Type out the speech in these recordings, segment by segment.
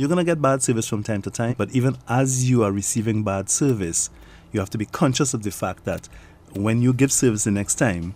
You're going to get bad service from time to time, but even as you are receiving bad service, you have to be conscious of the fact that when you give service the next time,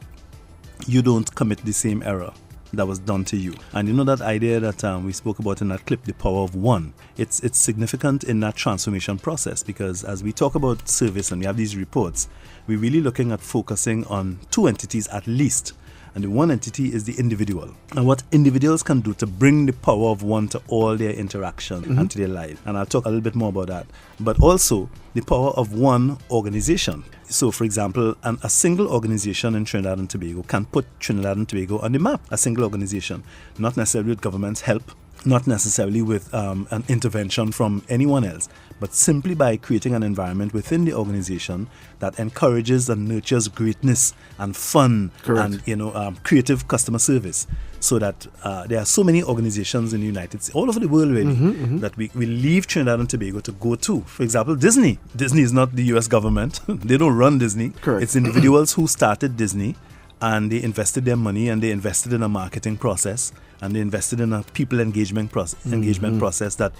you don't commit the same error that was done to you. And you know that idea that we spoke about in that clip, the power of one, it's significant in that transformation process, because as we talk about service and we have these reports, we're really looking at focusing on two entities at least. And the one entity is the individual, and what individuals can do to bring the power of one to all their interaction and to their life. And I'll talk a little bit more about that. But also the power of one organization. So, for example, a single organization in Trinidad and Tobago can put Trinidad and Tobago on the map. A single organization, not necessarily with government's help, not necessarily with an intervention from anyone else, but simply by creating an environment within the organization that encourages and nurtures greatness and fun. Correct. And creative customer service. So that there are so many organizations in the United States, all over the world really, that we leave Trinidad and Tobago to go to. For example, Disney. Disney is not the US government. They don't run Disney. Correct. It's individuals who started Disney, and they invested their money, and they invested in a marketing process, and they invested in a people engagement process that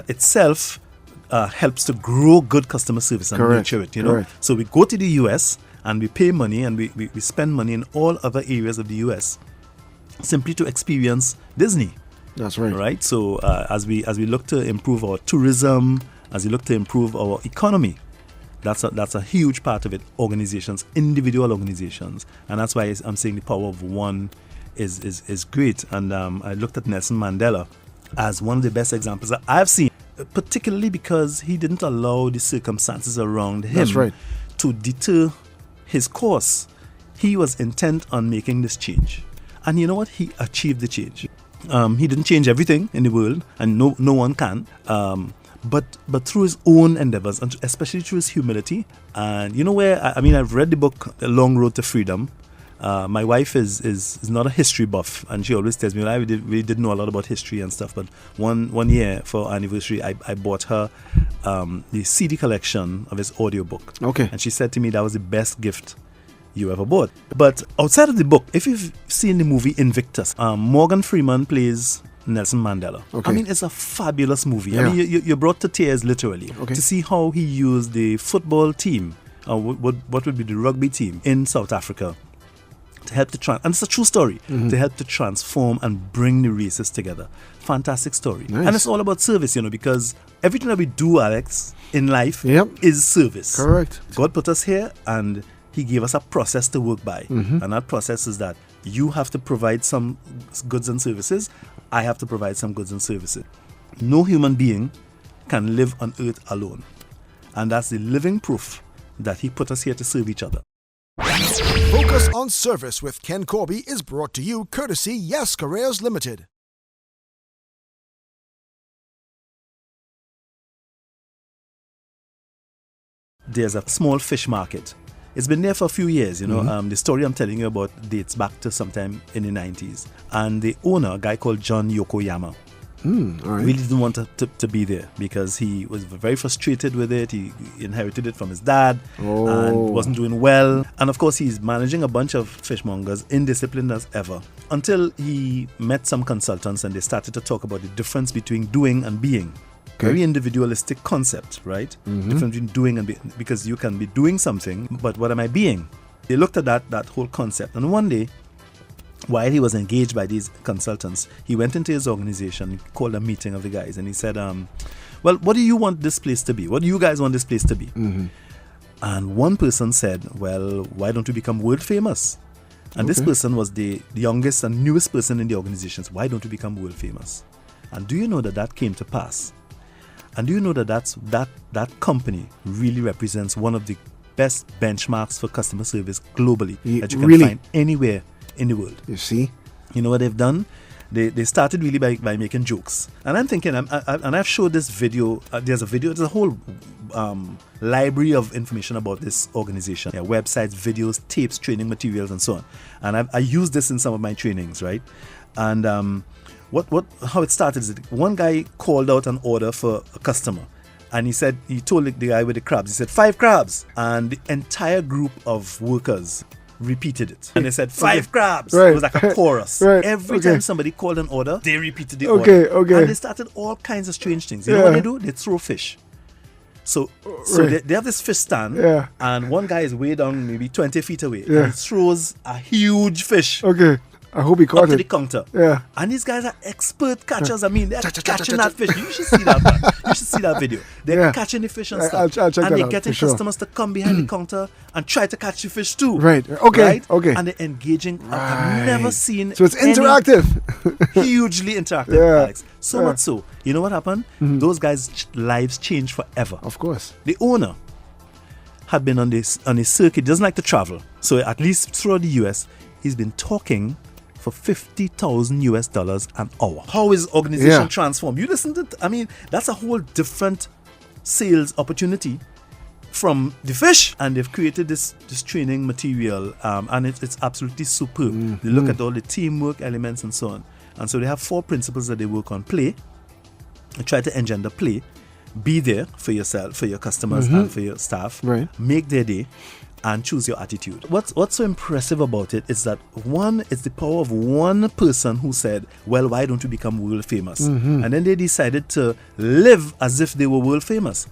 itself helps to grow good customer service and nurture it. Correct. So we go to the US and we pay money, and we spend money in all other areas of the US simply to experience Disney. That's right. Right. So as we look to improve our tourism, as we look to improve our economy, that's a huge part of it. Organizations, individual organizations, and that's why I'm saying the power of one is great. And I looked at Nelson Mandela as one of the best examples that I've seen, particularly because he didn't allow the circumstances around him to deter his course. He was intent on making this change, and you know what? He achieved the change. He didn't change everything in the world, and no one can. But through his own endeavors, and especially through his humility. And you know where, I've read the book The Long Road to Freedom. My wife is not a history buff, and she always tells me, well, we didn't know a lot about history and stuff, but one year for our anniversary, I bought her the CD collection of his audiobook. Okay. And she said to me that was the best gift you ever bought. But outside of the book, if you've seen the movie Invictus, Morgan Freeman plays Nelson Mandela. Okay. It's a fabulous movie. Yeah. You're brought to tears literally to see how he used the football team, what would be the rugby team in South Africa, to help and it's a true story, to help to transform and bring the races together. Fantastic story. Nice. And it's all about service, because everything that we do, Alex, in life is service. Correct. God put us here, and He gave us a process to work by. And that process is that you have to provide some goods and services. I have to provide some goods and services. No human being can live on earth alone. And that's the living proof that He put us here to serve each other. Focus on Service with Ken Corby is brought to you courtesy Yes Careers Limited. There's a small fish market. It's been there for a few years, The story I'm telling you about dates back to sometime in the 90s. And the owner, a guy called John Yokoyama, All right. really didn't want to be there because he was very frustrated with it. He inherited it from his dad and wasn't doing well. And of course, he's managing a bunch of fishmongers, indisciplined as ever, until he met some consultants and they started to talk about the difference between doing and being. Very individualistic concept, right? Difference between doing and being, because you can be doing something, but what am I being? They looked at that whole concept, and one day, while he was engaged by these consultants, he went into his organization, he called a meeting of the guys, and he said, well, what do you want this place to be? What do you guys want this place to be? And one person said, well, why don't we become world famous? And this person was the youngest and newest person in the organization. So why don't we become world famous? And do you know that came to pass? And do you know that company really represents one of the best benchmarks for customer service globally that you can find anywhere in the world? You see? You know what they've done? They started really by making jokes. And I'm thinking, and I've showed this video, there's a whole library of information about this organization. Yeah, websites, videos, tapes, training materials, and so on. And I use this in some of my trainings, right? And how it started is that one guy called out an order for a customer, and he told the guy with the crabs, he said 5 crabs, and the entire group of workers repeated it. And they said 5 crabs. Right. It was like a chorus. Right. Every Okay. time somebody called an order, they repeated the Okay, order. okay. And they started all kinds of strange things. You know what they do? They throw fish. So Right. they have this fish stand, Yeah. and one guy is way down, maybe 20 feet away, Yeah. and he throws a huge fish Okay. I hope he up caught to the it. counter. Yeah. And these guys are expert catchers. I mean, they're catching that fish. You should see that, man. You should see that video. They're Yeah. catching the fish and I'll stuff. check that and they're out, getting for sure. customers to come behind the counter and try to catch the fish too. Right. Okay, okay. And they're engaging. I've never seen So it's any interactive. hugely interactive, Yeah. Alex. So Yeah. much so. You know what happened? Those guys' lives changed forever. Of course. The owner had been on a circuit, doesn't like to travel. So at least throughout the US, he's been talking for $50,000 an hour. How is organization Yeah. transformed? You listen to, I mean, that's a whole different sales opportunity from the fish. And they've created this training material, and it's absolutely superb. They look at all the teamwork elements and so on. And so they have 4 principles that they work on. Play, they try to engender play, be there for yourself, for your customers, and for your staff. Right. Make their day, and choose your attitude. What's so impressive about it is that one, it's the power of one person who said, well, why don't you become world famous? And then they decided to live as if they were world famous.